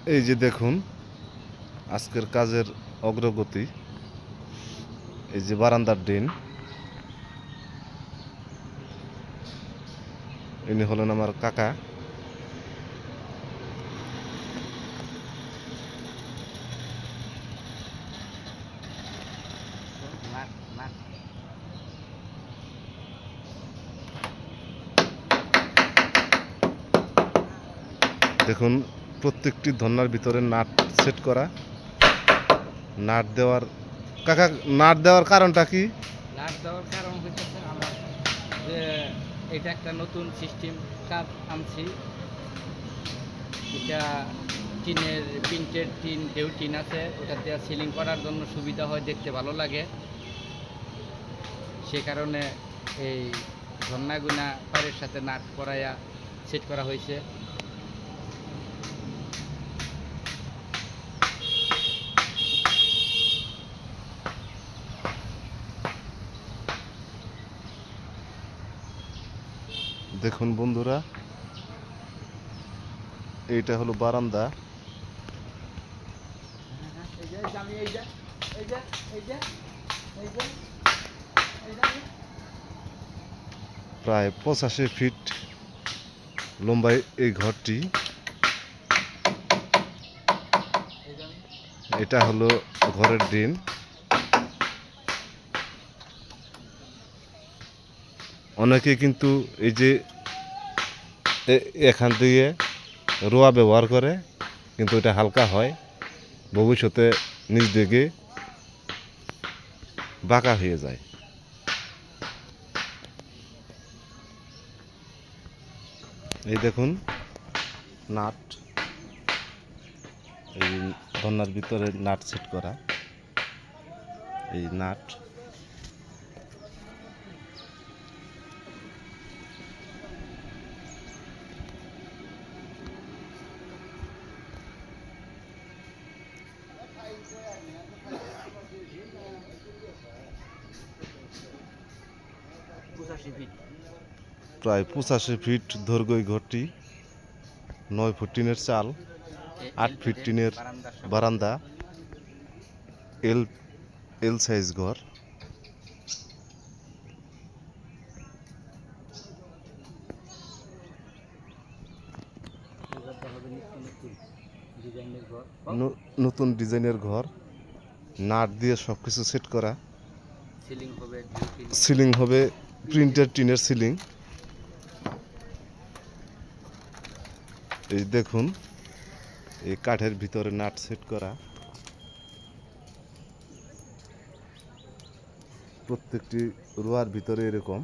এই যে দেখুন আজকের কাজের অগ্রগতি। এই যে বারান্দার ডিন, ইনি হলেন আমার কাকা। দেখুন প্রত্যেকটি ধন্যার ভিতরে নাট সেট করা। নাট দেওয়ার কাকা, নাট দেওয়ার কারণটা কি? নাট দেওয়ার কারণ হচ্ছে আমার যে এটা একটা নতুন সিস্টেম কাজ আনছি। এটা টিনের প্রিন্টেড টিন, ঢেউ টিন আছে, ওটা দিয়ে সিলিং করার জন্য সুবিধা হয়, দেখতে ভালো লাগে। সে কারণে এই ঝর্ণাগুনা পাড়ের সাথে নাট করাইয়া সেট করা হয়েছে। দেখুন বন্ধুরা, এইটা হলো বারান্দা। প্রায় 85 ফিট লম্বায় এই ঘরটি। এটা হলো ঘরের ডিন। অনেকে কিন্তু এই যে এখান দিয়ে রোয়া ব্যবহার করে, কিন্তু এটা হালকা হয়, ভবিষ্যতে নিচ দিকে বাঁকা হয়ে যায়। এই দেখুন নাট, এই ধন্যার ভিতরে নাট সেট করা। এই নাট প্রায় 85 ফিট দৈর্ঘ্য এই ঘরটি। 9 ফুট টিনের চাল, 8 ফিট টিনের বারান্দা, এল এল সাইজ ঘর। নতুন ডিজাইনের ঘর, নাট দিয়ে সবকিছু সেট করা। সিলিং হবে প্রিন্টেড টিনের সিলিং। এই দেখুন এই কাঠের ভিতরে নাট সেট করা। প্রত্যেকটি রোয়ার ভিতরে এরকম